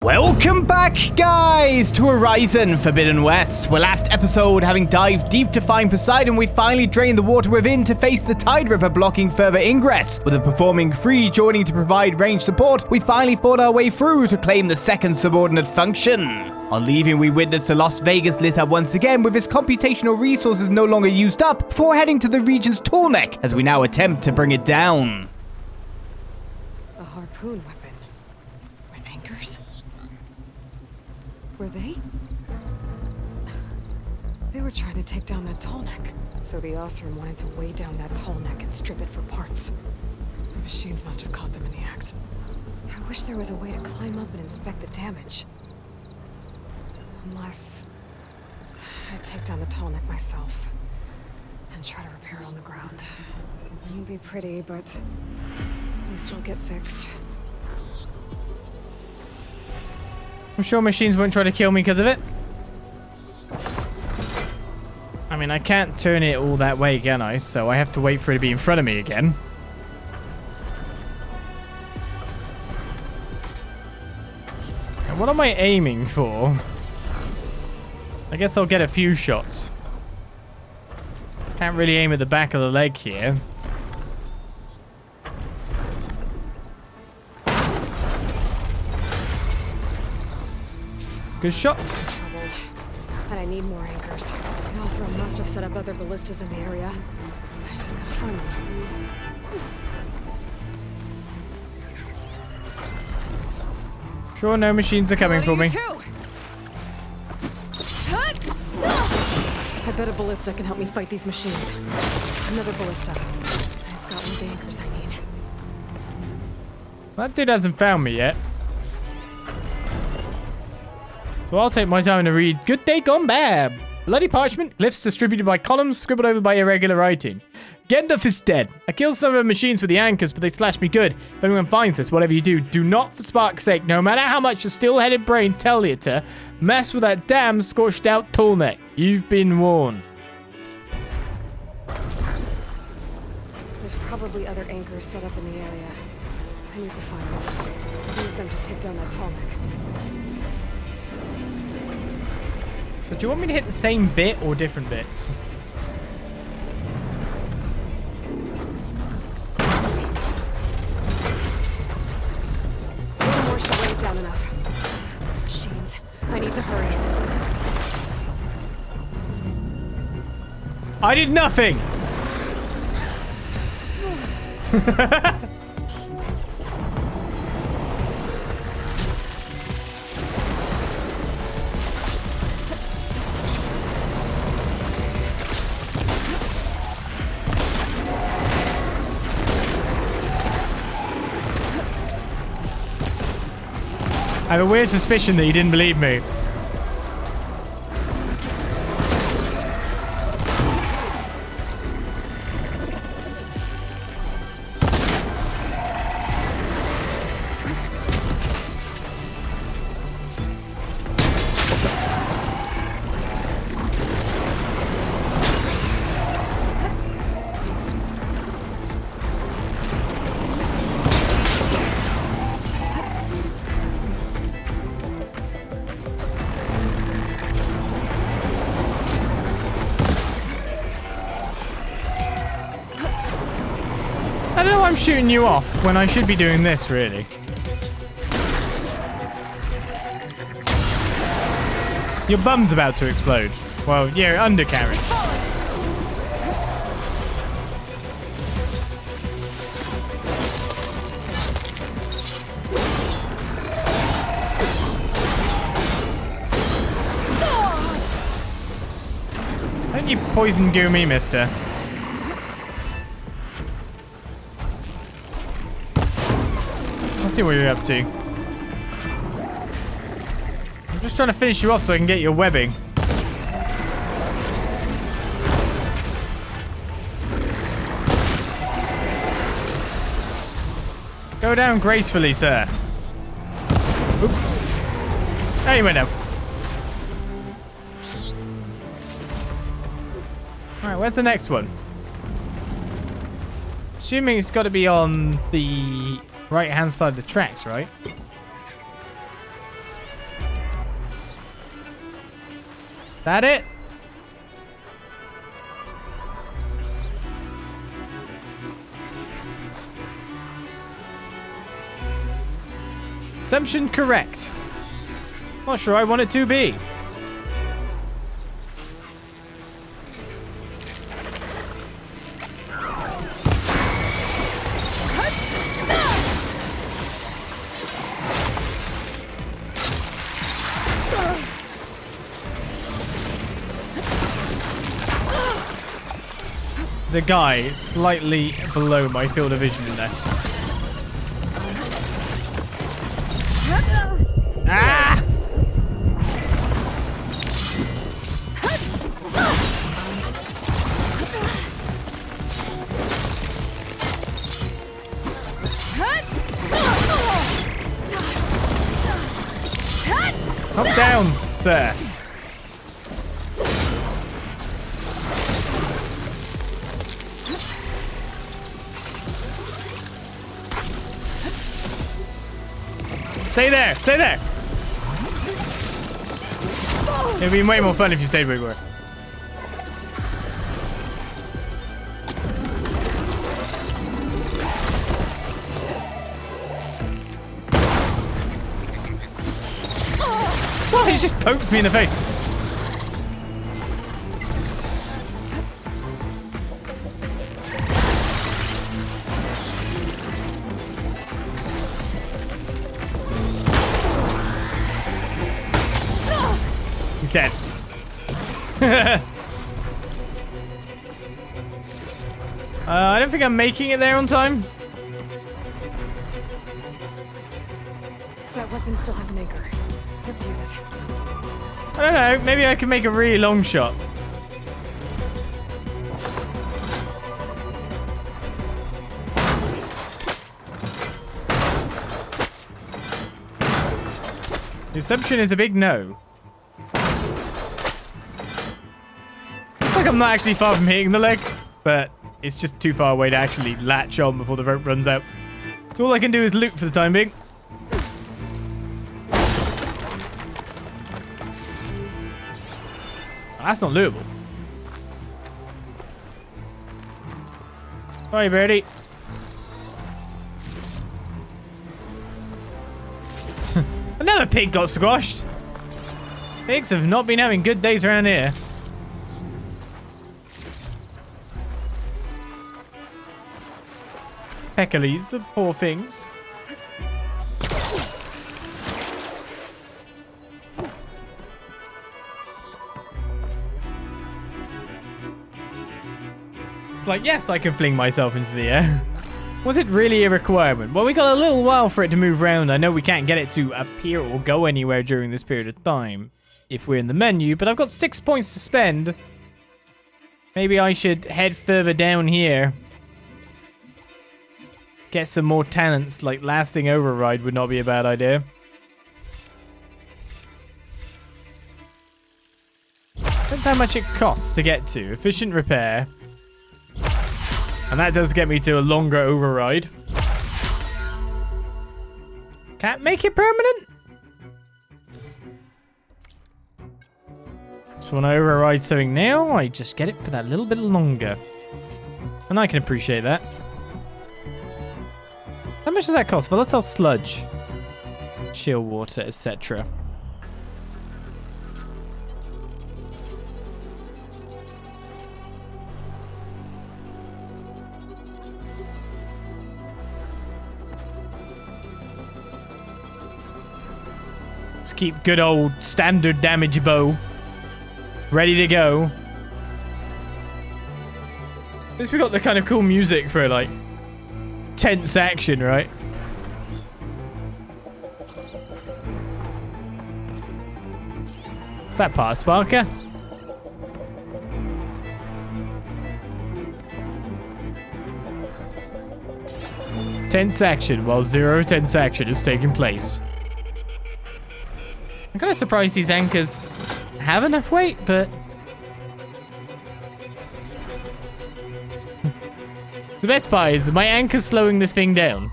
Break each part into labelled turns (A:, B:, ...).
A: Welcome back, guys, to Horizon Forbidden West, where last episode, having dived deep to find Poseidon, we finally drained the water within to face the Tide Ripper blocking further ingress. With the performing free joining to provide range support, we finally fought our way through to claim the second subordinate function. On leaving, we witnessed the Las Vegas lit up once again with its computational resources no longer used up before heading to the region's Tallneck as we now attempt to bring it down.
B: A harpoon weapon with anchors? Were they? They were trying to take down that Tallneck. So the Osram wanted to weigh down that Tallneck and strip it for parts. The machines must have caught them in the act. I wish there was a way to climb up and inspect the damage. Unless I take down the Tallneck myself and try to repair it on the ground. It won't be pretty, but at least it'll get fixed.
A: I'm sure machines won't try to kill me because of it. I mean, I can't turn it all that way, can I? So I have to wait for it to be in front of me again. And what am I aiming for? I guess I'll get a few shots. Can't really aim at the back of the leg here. Good shots.
B: Trouble. And I need more anchors. The Osram must have set up other ballistas in the area. I just gotta find them.
A: Sure, no machines are coming for me.
B: I bet a ballista can help me fight these machines. Another ballista. And it's got all the anchors I need.
A: That dude hasn't found me yet. So I'll take my time to read Good Day Gone Bad. Bloody parchment, glyphs distributed by columns, scribbled over by irregular writing. Genduf is dead. I killed some of the machines with the anchors, but they slashed me good. If anyone finds this, whatever you do, do not for spark's sake, no matter how much your still-headed brain tell you to, mess with that damn scorched out Tallneck. You've been warned.
B: There's probably other anchors set up in the area. I need to find them. Use them to take down that Tallneck.
A: So do you want me to hit the same bit or different bits?
B: One more should weigh it down enough. Machines. I need to hurry.
A: I did nothing! I have a weird suspicion that you didn't believe me. I don't know why I'm shooting you off when I should be doing this, really. Your bum's about to explode. Well, your undercarriage. Don't you poison goo me, mister. Let's see what you're up to. I'm just trying to finish you off so I can get your webbing. Go down gracefully, sir. Oops. There you went down. Alright, where's the next one? Assuming it's got to be on the right-hand side of the tracks, right? That it? Assumption correct. Not sure I want it to be. There's a guy slightly below my field of vision in there. Ah! Come down, sir. Stay there! Stay there! It'd be way more fun if you stayed where you were. Oh, he just poked me in the face. He's dead. I don't think I'm making it there on time.
B: That weapon still has an anchor. Let's use it.
A: I don't know. Maybe I can make a really long shot. The assumption is a big no. Looks like I'm not actually far from hitting the leg, but it's just too far away to actually latch on before the rope runs out. So all I can do is loot for the time being. That's not lootable. Hi, birdie. Another pig got squashed. Pigs have not been having good days around here. Peccaries, poor things. It's like, yes, I can fling myself into the air. Was it really a requirement? Well, we got a little while for it to move around. I know we can't get it to appear or go anywhere during this period of time if we're in the menu, but I've got 6 points to spend. Maybe I should head further down here. Get some more talents, like lasting override would not be a bad idea. That's how much it costs to get to. Efficient repair. And that does get me to a longer override. Can't make it permanent? So when I override something now, I just get it for that little bit longer. And I can appreciate that. How much does that cost? Volatile sludge, chill water, etc. Let's keep good old standard damage bow ready to go. At least we got the kind of cool music for like tense action, right? Is that part of Sparker? Tense action while zero tense action is taking place. I'm kind of surprised these anchors have enough weight, but the best part is my anchor's slowing this thing down.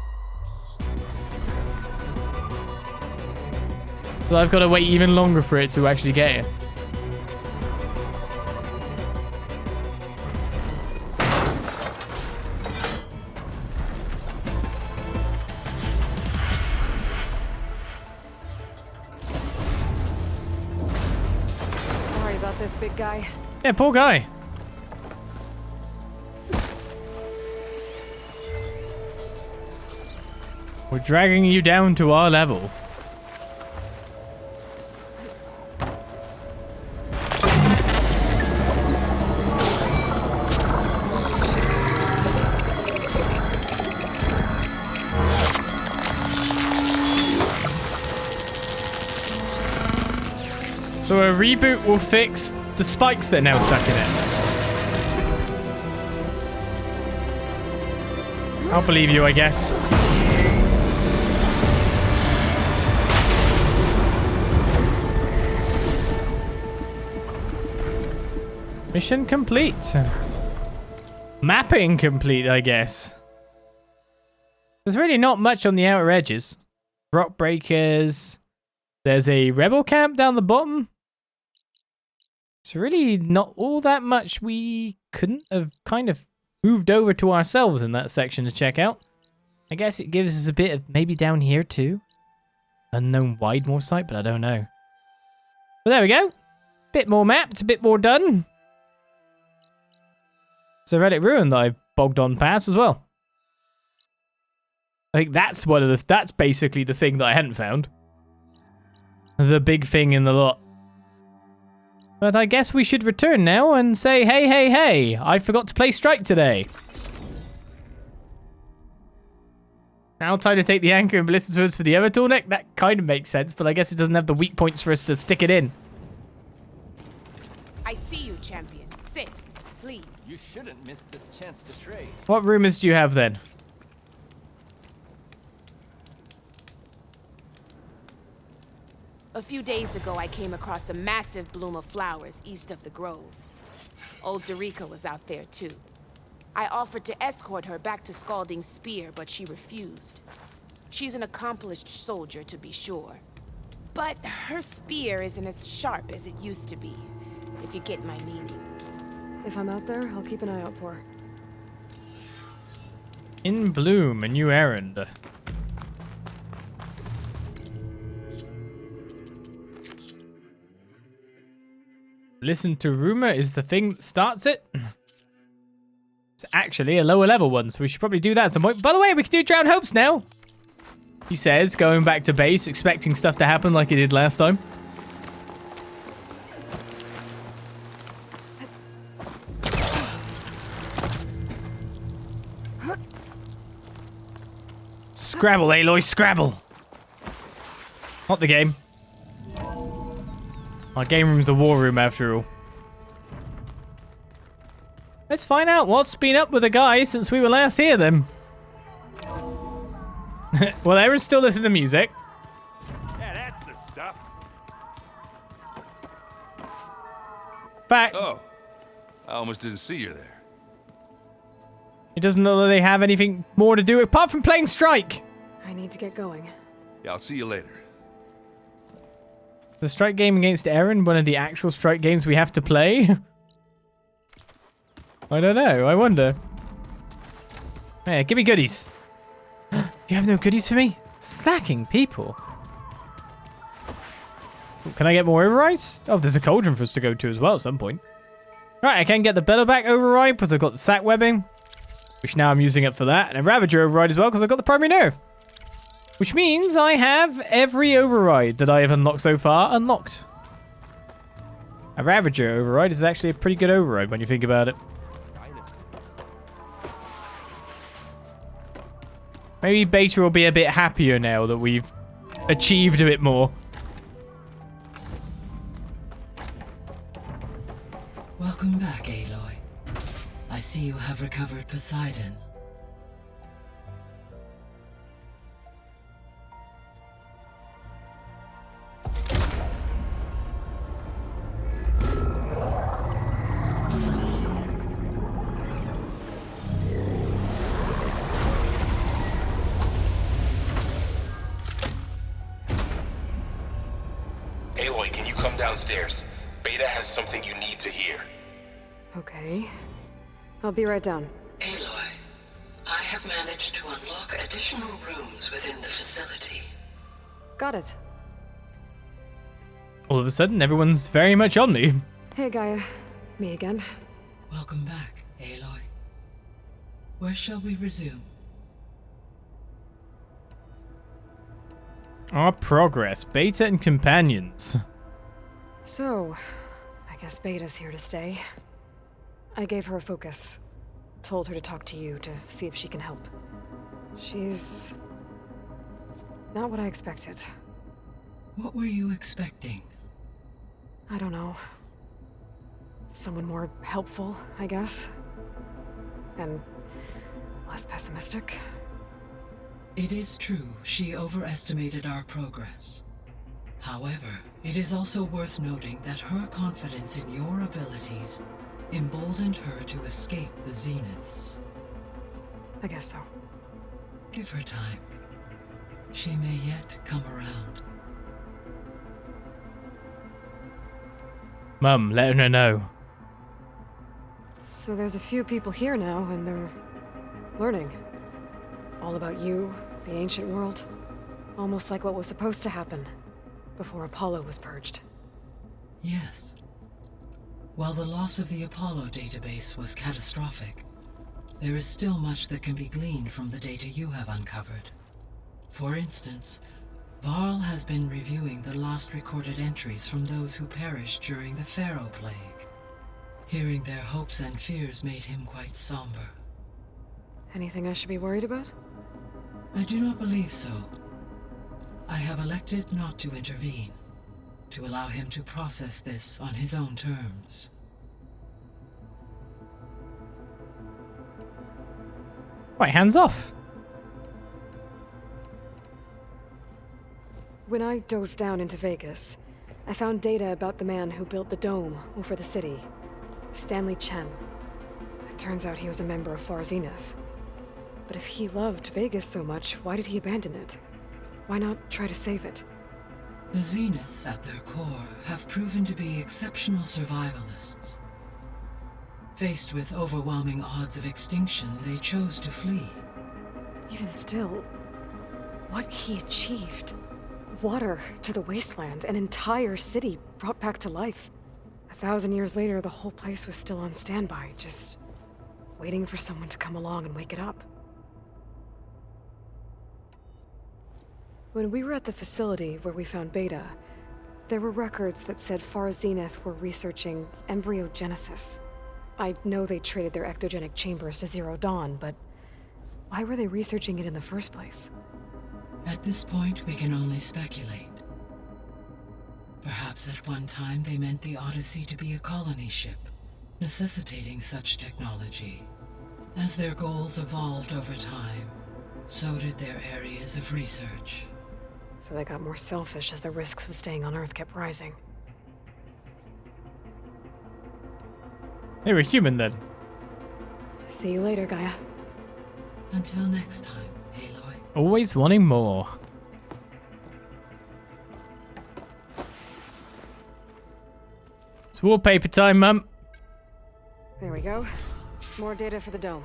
A: So I've got to wait even longer for it to actually get here.
B: got this, big guy?
A: Yeah, poor guy. We're dragging you down to our level. So a reboot will fix the spikes that are now stuck in it. I'll believe you, I guess. Mission complete. Mapping complete, I guess. There's really not much on the outer edges. Rock breakers. There's a rebel camp down the bottom. It's really not all that much we couldn't have kind of moved over to ourselves in that section to check out. I guess it gives us a bit of maybe down here too. Unknown Widemore site, but I don't know. But there we go. Bit more mapped, a bit more done. It's a relic ruin that I've bogged on past as well. I think that's that's basically the thing that I hadn't found. The big thing in the lot. But I guess we should return now and say, hey, hey, hey, I forgot to play Strike today. Now time to take the anchor and ballistic swords for the other Tallneck? That kind of makes sense, but I guess it doesn't have the weak points for us to stick it in.
C: I see you, champion. Sit, please.
D: You shouldn't miss this chance to trade.
A: What rumors do you have then?
C: A few days ago, I came across a massive bloom of flowers east of the grove. Old Derica was out there, too. I offered to escort her back to Scalding Spear, but she refused. She's an accomplished soldier, to be sure. But her spear isn't as sharp as it used to be, if you get my meaning.
B: If I'm out there, I'll keep an eye out for her.
A: In Bloom, a new errand. Listen to rumor is the thing that starts it. It's actually a lower level one, so we should probably do that at some point. By the way, we can do Drowned Hopes now. He says, going back to base, expecting stuff to happen like he did last time. Scrabble, Aloy, Scrabble. Not the game. Our game room's a war room after all. Let's find out what's been up with the guys since we were last here then. Well, Aaron's still listening to music.
E: Yeah, that's the stuff.
A: Fact.
E: Oh, I almost didn't see you there.
A: He doesn't know that they have anything more to do apart from playing Strike.
B: I need to get going.
E: Yeah, I'll see you later.
A: The Strike game against Aaron, one of the actual Strike games we have to play. I don't know. I wonder. Hey, give me goodies. You have no goodies for me? Slacking people. Can I get more overrides? Oh, there's a cauldron for us to go to as well at some point. Right, I can get the Bellowback override because I've got the sack webbing, which now I'm using it for that. And a Ravager override as well because I've got the primary nerve. Which means I have every override that I have unlocked so far unlocked. A Ravager override is actually a pretty good override when you think about it. Maybe Beta will be a bit happier now that we've achieved a bit more.
F: Welcome back, Aloy. I see you have recovered Poseidon.
G: Aloy, can you come downstairs? Beta has something you need to hear.
B: Okay. I'll be right down.
F: Aloy, I have managed to unlock additional rooms within the facility.
B: Got it.
A: All of a sudden, everyone's very much on me.
B: Hey, Gaia. Me again.
H: Welcome back, Aloy. Where shall we resume?
A: Our progress. Beta and companions.
B: So, I guess Beta's here to stay. I gave her a focus. Told her to talk to you to see if she can help. She's... not what I expected.
H: What were you expecting?
B: I don't know. Someone more helpful, I guess. And less pessimistic.
H: It is true, she overestimated our progress. However, it is also worth noting that her confidence in your abilities emboldened her to escape the Zeniths.
B: I guess so.
H: Give her time. She may yet come around.
A: Mum, let her know.
B: So there's a few people here now, and they're learning. All about you, the ancient world. Almost like what was supposed to happen before Apollo was purged.
H: Yes. While the loss of the Apollo database was catastrophic, there is still much that can be gleaned from the data you have uncovered. For instance, Varl has been reviewing the last recorded entries from those who perished during the Pharaoh Plague. Hearing their hopes and fears made him quite somber.
B: Anything I should be worried about?
H: I do not believe so. I have elected not to intervene, to allow him to process this on his own terms.
A: Right, hands off.
B: When I dove down into Vegas, I found data about the man who built the dome over the city. Stanley Chen. It turns out he was a member of Far Zenith. But if he loved Vegas so much, why did he abandon it? Why not try to save it?
H: The Zeniths, at their core, have proven to be exceptional survivalists. Faced with overwhelming odds of extinction, they chose to flee.
B: Even still, what he achieved. Water to the wasteland, an entire city brought back to life. 1,000 years later, the whole place was still on standby, just waiting for someone to come along and wake it up. When we were at the facility where we found Beta, there were records that said Far Zenith were researching embryogenesis. I know they traded their ectogenic chambers to Zero Dawn, but why were they researching it in the first place?
H: At this point, we can only speculate. Perhaps at one time they meant the Odyssey to be a colony ship, necessitating such technology. As their goals evolved over time, so did their areas of research.
B: So they got more selfish as the risks of staying on Earth kept rising.
A: They were human then.
B: See you later, Gaia.
H: Until next time, Aloy.
A: Always wanting more. It's wallpaper time, Mum.
B: There we go. More data for the dome.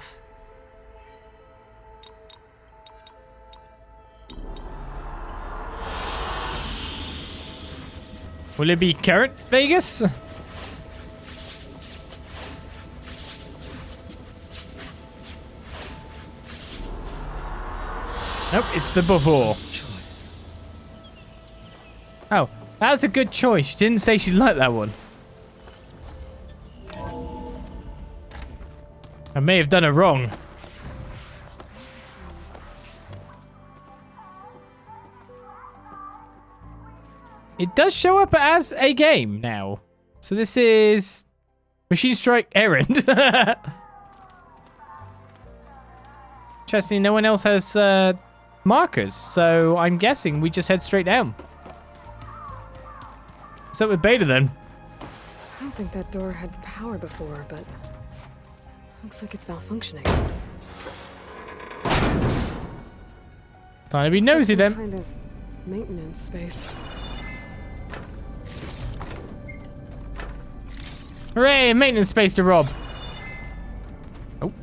A: Will it be current Vegas? Nope, it's the before. Oh, that was a good choice. She didn't say she liked that one. I may have done it wrong. It does show up as a game now. So this is Machine Strike Errand. Interesting, no one else has markers, so I'm guessing we just head straight down. What's up with Beta then?
B: I don't think that door had power before, but looks like it's malfunctioning.
A: Time to be nosy then.
B: Kind of maintenance space.
A: Hooray, maintenance space to rob. Oh.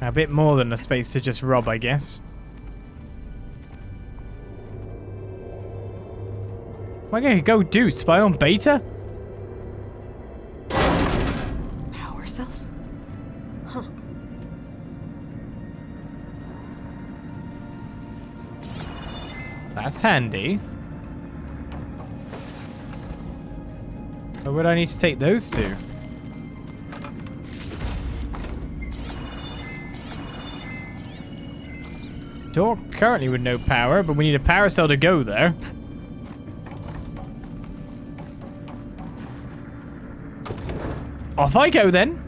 A: A bit more than a space to just rob, I guess. What am I gonna go do? Spy on Beta?
B: Power cells? Huh.
A: That's handy. Where would I need to take those to? Door currently with no power, but we need a power cell to go there. Off I go then.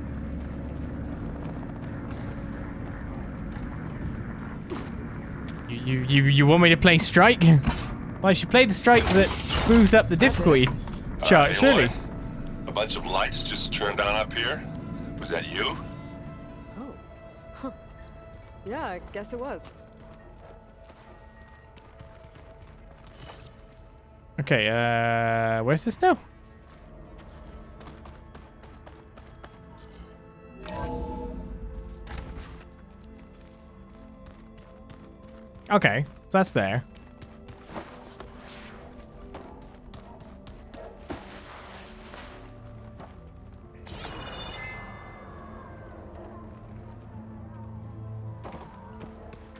A: You want me to play Strike? Well, I should play the Strike that moves up the difficulty chart, surely.
E: Aloy, a bunch of lights just turned on up here. Was that you?
B: Oh. Huh. Yeah, I guess it was.
A: Okay, where's this now? Okay, so that's there.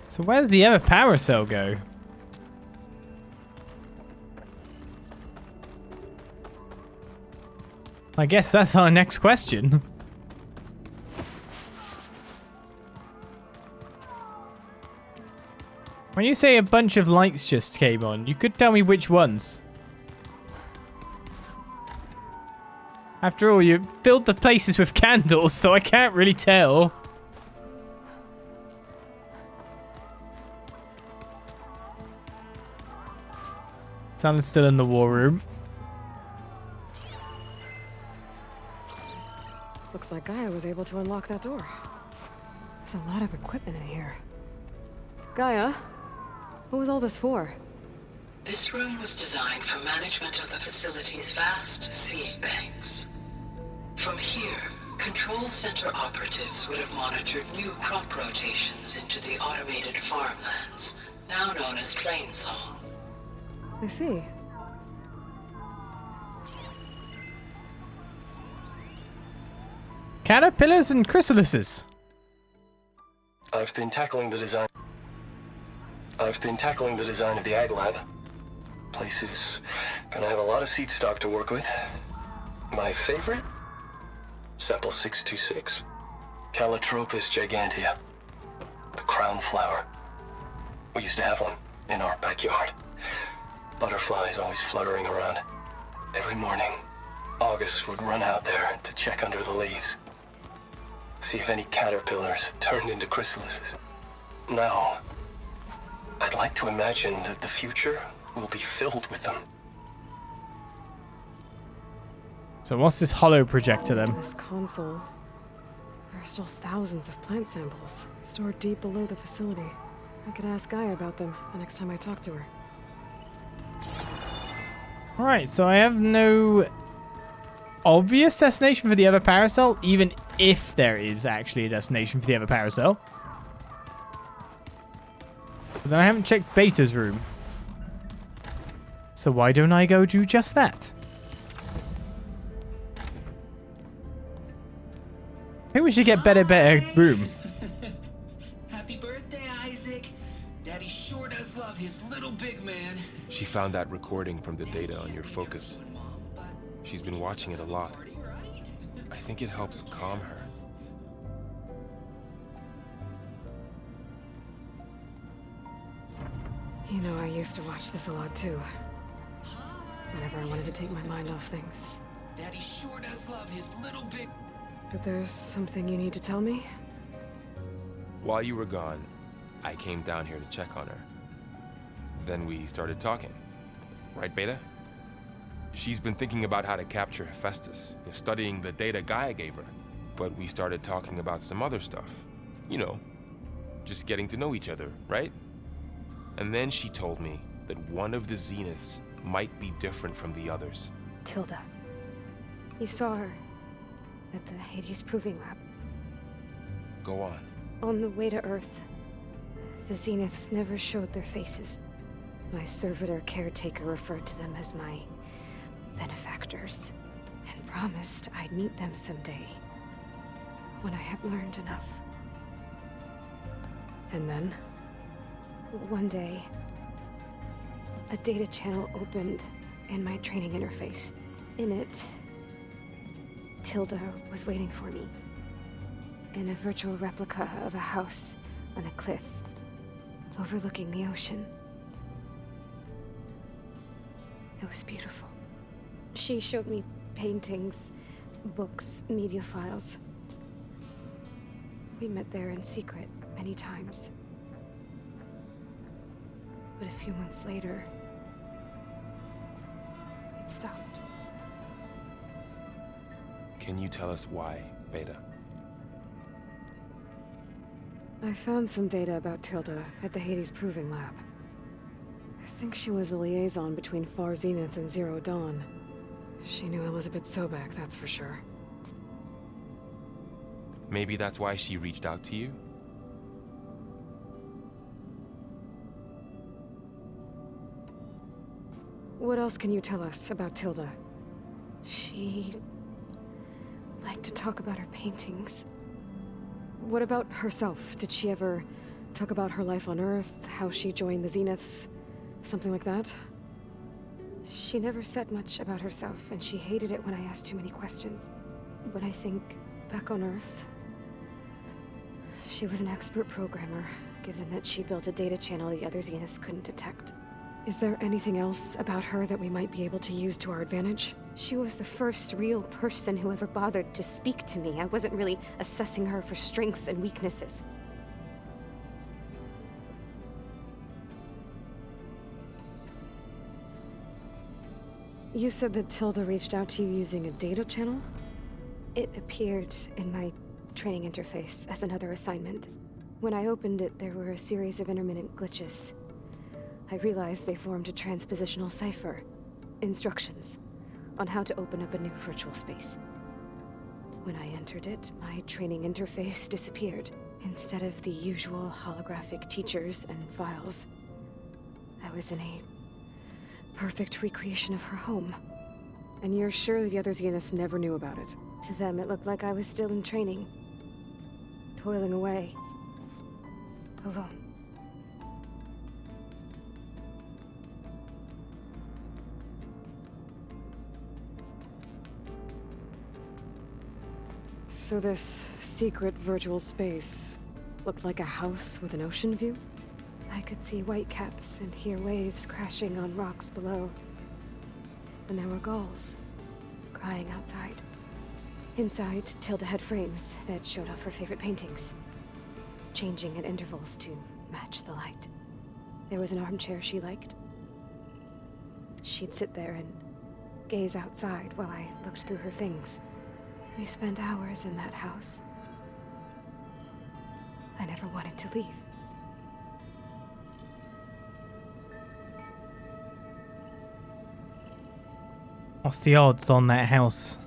A: So where's the other power cell go? I guess that's our next question. When you say a bunch of lights just came on, you could tell me which ones. After all, you filled the places with candles, so I can't really tell. Someone's still in the war room.
B: Looks like Gaia was able to unlock that door. There's a lot of equipment in here. Gaia, what was all this for?
F: This room was designed for management of the facility's vast seed banks. From here, control center operatives would have monitored new crop rotations into the automated farmlands, now known as Plainsong.
B: I see.
A: Caterpillars and chrysalises.
I: I've been tackling the design of the Ag Lab. Place is gonna have a lot of seed stock to work with. My favorite? Sample 626. Calotropis gigantea. The crown flower. We used to have one in our backyard. Butterflies always fluttering around. Every morning, August would run out there to check under the leaves. See if any caterpillars turned into chrysalises. Now, I'd like to imagine that the future will be filled with them.
A: So what's this hollow projector then?
B: This console. There are still thousands of plant samples stored deep below the facility. I could ask Gaia about them the next time I talk to her.
A: Right, so I have no obvious destination for the other paracel, even if there is actually a destination for the other paracel. But then I haven't checked Beta's room. So why don't I go do just that? I think we should get better room.
J: Happy birthday, Isaac. Daddy sure does love his little big man.
G: She found that recording from the data on your focus. She's been watching it a lot. I think it helps calm her.
B: You know, I used to watch this a lot too. Whenever I wanted to take my mind off things.
J: Daddy sure does love his little big...
B: But there's something you need to tell me?
G: While you were gone, I came down here to check on her. Then we started talking. Right, Beta? She's been thinking about how to capture Hephaestus, studying the data Gaia gave her. But we started talking about some other stuff. You know, just getting to know each other, right? And then she told me that one of the Zeniths might be different from the others.
B: Tilda. You saw her at the Hades Proving Lab.
G: Go on.
B: On the way to Earth, the Zeniths never showed their faces. My servitor caretaker referred to them as my benefactors, and promised I'd meet them someday, when I had learned enough. And then, one day, a data channel opened in my training interface. In it, Tilda was waiting for me, in a virtual replica of a house on a cliff overlooking the ocean. It was beautiful. She showed me paintings, books, media files. We met there in secret many times. But a few months later, it stopped.
G: Can you tell us why, Beta?
B: I found some data about Tilda at the Hades Proving Lab. I think she was a liaison between Far Zenith and Zero Dawn. She knew Elizabeth Sobek, that's for sure.
G: Maybe that's why she reached out to you?
B: What else can you tell us about Tilda? She liked to talk about her paintings. What about herself? Did she ever talk about her life on Earth, how she joined the Zeniths, something like that? She never said much about herself, and she hated it when I asked too many questions. But I think, back on Earth, she was an expert programmer, given that she built a data channel the other Zeniths couldn't detect. Is there anything else about her that we might be able to use to our advantage? She was the first real person who ever bothered to speak to me. I wasn't really assessing her for strengths and weaknesses. You said that Tilda reached out to you using a data channel? It appeared in my training interface as another assignment. When I opened it, there were a series of intermittent glitches. I realized they formed a transpositional cipher. Instructions on how to open up a new virtual space. When I entered it, my training interface disappeared. Instead of the usual holographic teachers and files, I was in a perfect recreation of her home. And you're sure the other Zeniths never knew about it? To them, it looked like I was still in training, toiling away, alone. So this secret virtual space looked like a house with an ocean view? I could see whitecaps and hear waves crashing on rocks below. And there were gulls crying outside. Inside, Tilda had frames that showed off her favorite paintings, changing at intervals to match the light. There was an armchair she liked. She'd sit there and gaze outside while I looked through her things. We spent hours in that house. I never wanted to leave.
A: What's the odds on that house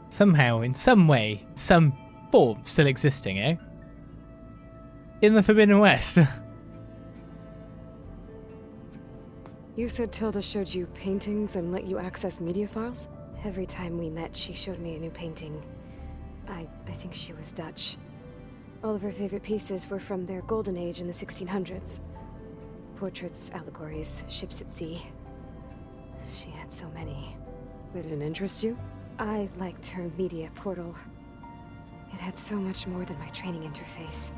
A: somehow, in some way, some form still existing, eh? In the Forbidden West.
B: You said Tilda showed you paintings and let you access media files? Every time we met, she showed me a new painting. I think she was Dutch. All of her favorite pieces were from their golden age in the 1600s. Portraits, allegories, ships at sea. She had so many.
K: Did it interest you?
B: I liked her media portal. It had so much more than my training interface.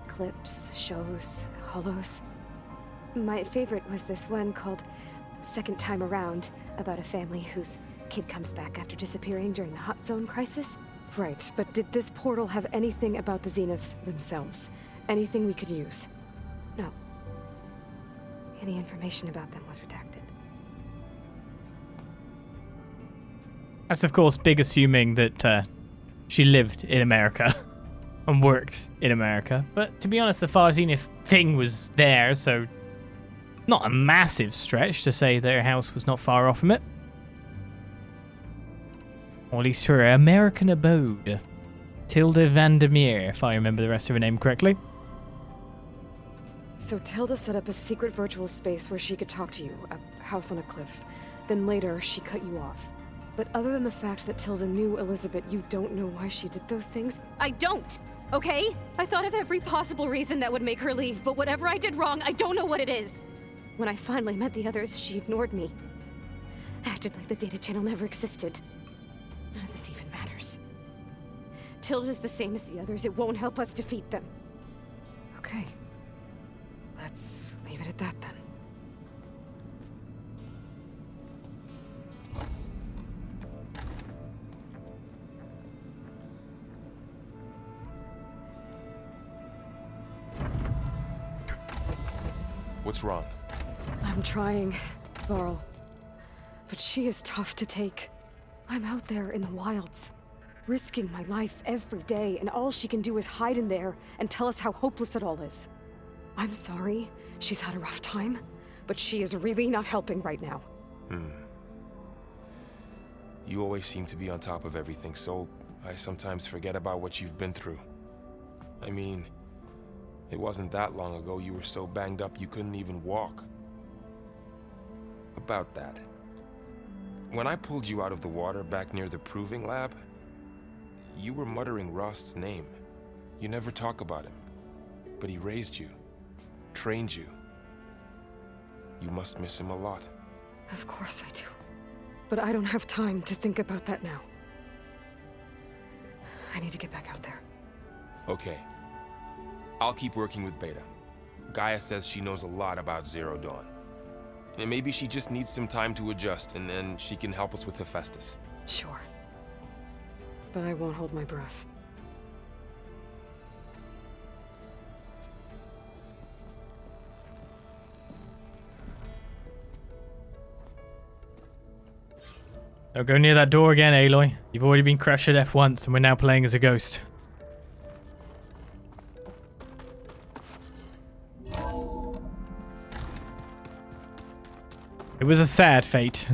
B: Clips, shows, holos. My favorite was this one called Second Time Around, about a family whose kid comes back after disappearing during the Hot Zone crisis.
K: Right, but did this portal have anything about the Zeniths themselves? Anything we could use?
B: No. Any information about them was redacted.
A: That's of course big assuming that she lived in America and worked in America. But to be honest, the Far Zenith thing was there, so not a massive stretch to say their house was not far off from it. Or at least her American abode. Tilda Vandermeer, if I remember the rest of her name correctly.
K: So Tilda set up a secret virtual space where she could talk to you, a house on a cliff. Then later, she cut you off. But other than the fact that Tilda knew Elizabeth, you don't know why she did those things?
L: I don't! Okay? I thought of every possible reason that would make her leave, but whatever I did wrong, I don't know what it is. When I finally met the others, she ignored me. Acted like the data channel never existed. None of this even matters. Tilda's the same as the others. It won't help us defeat them.
K: Okay. Let's leave it at that then.
G: What's wrong?
K: I'm trying, Varl. But she is tough to take. I'm out there in the wilds, risking my life every day, and all she can do is hide in there and tell us how hopeless it all is. I'm sorry, she's had a rough time, but she is really not helping right now.
G: You always seem to be on top of everything, so I sometimes forget about what you've been through. I mean, it wasn't that long ago you were so banged up you couldn't even walk. About that. When I pulled you out of the water back near the proving lab, you were muttering Rost's name. You never talk about him. But he raised you, trained you. You must miss him a lot.
K: Of course I do. But I don't have time to think about that now. I need to get back out there.
G: Okay. I'll keep working with Beta. Gaia says she knows a lot about Zero Dawn. And maybe she just needs some time to adjust, and then she can help us with Hephaestus.
K: Sure. But I won't hold my breath.
A: Don't go near that door again, Aloy. You've already been crushed to death once, and we're now playing as a ghost. It was a sad fate.